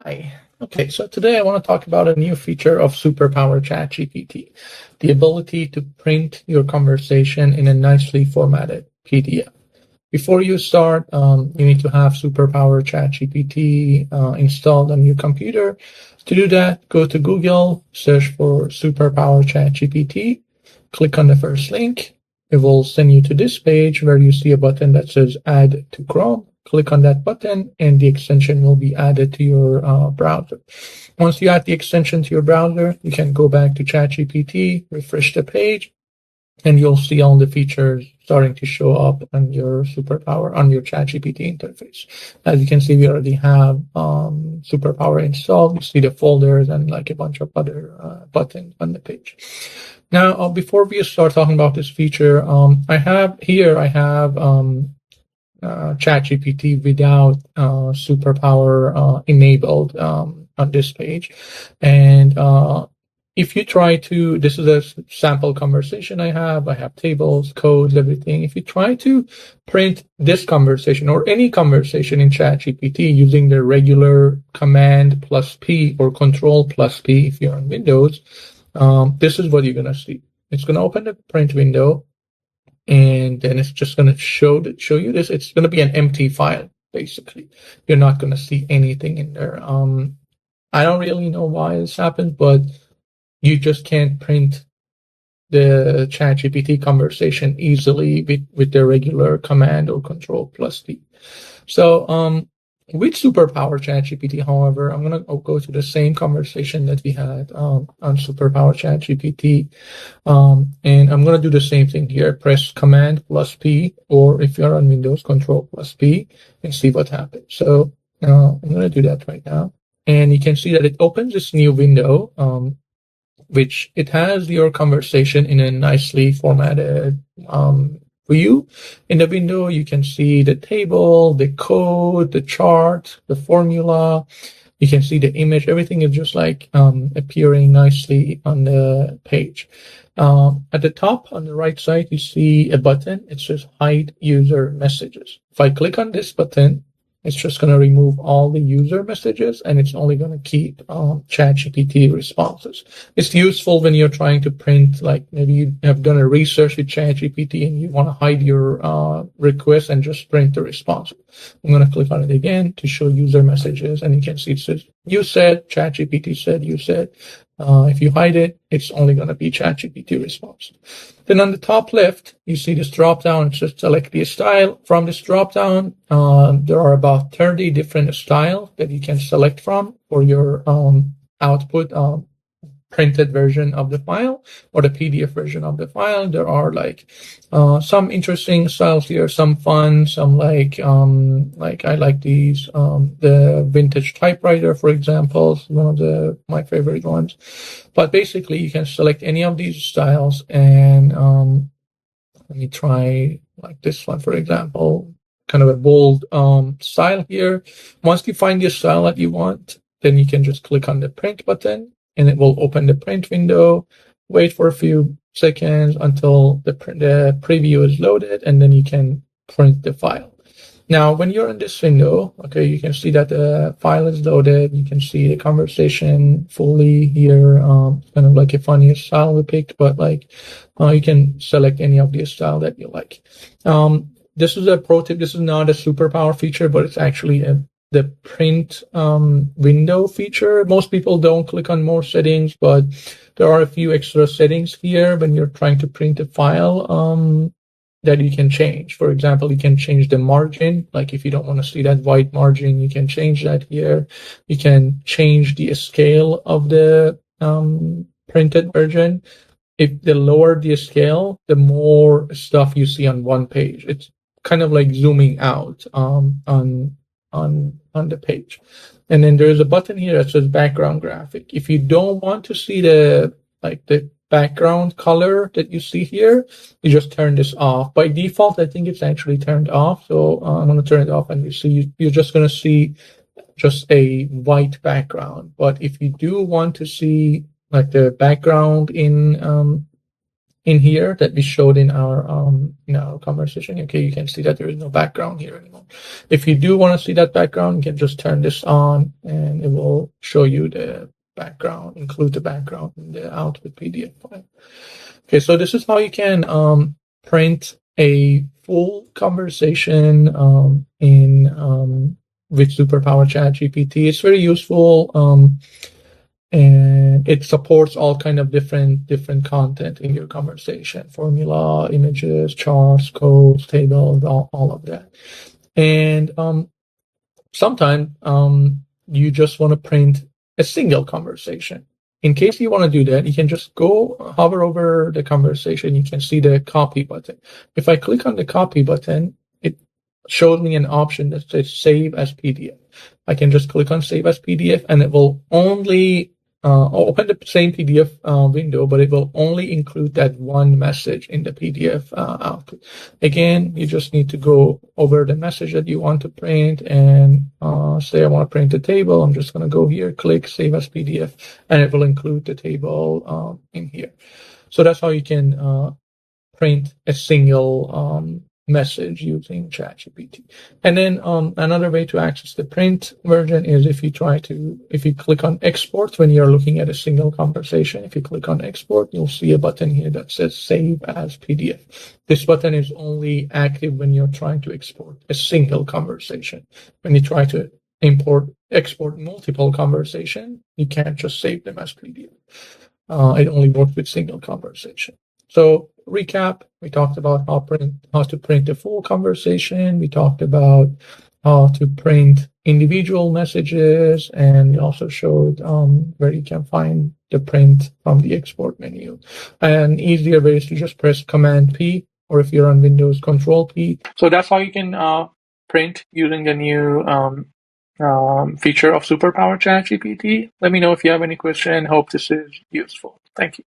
Hi. Okay, so today I want to talk about a new feature of Superpower ChatGPT, the ability to print your conversation in a nicely formatted PDF. Before you start, you need to have Superpower ChatGPT installed on your computer. To do that, go to Google, search for Superpower ChatGPT, click on the first link. It will send you to this page where you see a button that says Add to Chrome. Click on that button and the extension will be added to your browser. Once you add the extension to your browser, you can go back to ChatGPT, refresh the page, and you'll see all the features starting to show up on your Superpower, on your ChatGPT interface. As you can see, we already have Superpower installed. You see the folders and like a bunch of other buttons on the page. Now, before we start talking about this feature, I have ChatGPT without Superpower enabled on this page. And if you try to, this is a sample conversation I have tables, codes, everything. If you try to print this conversation or any conversation in ChatGPT using the regular Command plus P or Control plus P if you're on Windows, this is what you're going to see. It's going to open the print window, and then it's just going to show you this. It's going to be an empty file, basically. You're not going to see anything in there. I don't really know why this happened, but you just can't print the ChatGPT conversation easily with the regular Command or Control plus P. So with Superpower ChatGPT, however, I'm going to go to the same conversation that we had on Superpower ChatGPT. And I'm going to do the same thing here. Press Command plus P, or if you're on Windows, Control plus P, and see what happens. So I'm going to do that right now. And you can see that it opens this new window, which it has your conversation in a nicely formatted view. In the window, you can see the table, the code, the chart, the formula. You can see the image. Everything is just like appearing nicely on the page. At the top on the right side, you see a button. It says Hide User Messages. If I click on this button, it's just going to remove all the user messages, and it's only going to keep ChatGPT responses. It's useful when you're trying to print, like maybe you have done a research with ChatGPT and you want to hide your request and just print the response. I'm going to click on it again to show user messages, and you can see it says, you said, ChatGPT said, you said. If you hide it, it's only going to be ChatGPT response. Then on the top left, you see this drop down. Just select the style. From this drop down, there are about 30 different styles that you can select from for your output printed version of the file or the PDF version of the file. There are like some interesting styles here, some fun, some like I like these, the vintage typewriter, for example, is one of my favorite ones. But basically you can select any of these styles, and let me try like this one, for example, kind of a bold style here. Once you find the style that you want, then you can just click on the print button, and it will open the print window. Wait for a few seconds until the preview is loaded, and then you can print the file. Now, when you're in this window, okay, you can see that the file is loaded. You can see the conversation fully here. Kind of like a funny style we picked, but like you can select any of the style that you like. This is a pro tip. This is not a Superpower feature, but it's actually the print window feature. Most people don't click on more settings, but there are a few extra settings here when you're trying to print a file that you can change. For example, you can change the margin. Like if you don't want to see that white margin, you can change that here. You can change the scale of the printed version. If the lower the scale, the more stuff you see on one page. It's kind of like zooming out on the page. And then there's a button here that says background graphic. If you don't want to see the background color that you see here, you just turn this off. By default, I think it's actually turned off. So I'm going to turn it off, and you're just going to see just a white background. But if you do want to see like the background in in here that we showed in our conversation. Okay, you can see that there is no background here anymore. If you do want to see that background, you can just turn this on and it will show you the background, include the background in the output PDF file. Okay, so this is how you can print a full conversation in with Superpower ChatGPT. It's very useful. And it supports all kind of different content in your conversation: formula, images, charts, codes, tables, all of that. And sometimes you just want to print a single conversation. In case you want to do that, you can just go hover over the conversation. You can see the copy button. If I click on the copy button, it shows me an option that says save as PDF. I can just click on save as PDF and it will only open the same PDF window, but it will only include that one message in the PDF output. Again, you just need to go over the message that you want to print and say I want to print a table. I'm just going to go here, click save as PDF, and it will include the table in here. So that's how you can print a single message using ChatGPT. And then another way to access the print version is if you click on export when you're looking at a single conversation. If you click on export, you'll see a button here that says save as PDF. This button is only active when you're trying to export a single conversation. When you try to export multiple conversation, you can't just save them as PDF. It only works with single conversation. So recap, we talked about how to print a full conversation. We talked about how to print individual messages, and we also showed where you can find the print from the export menu. An easier way is to just press Command P, or if you're on Windows, Control P. So that's how you can print using the new feature of Superpower ChatGPT. Let me know if you have any question. Hope this is useful. Thank you.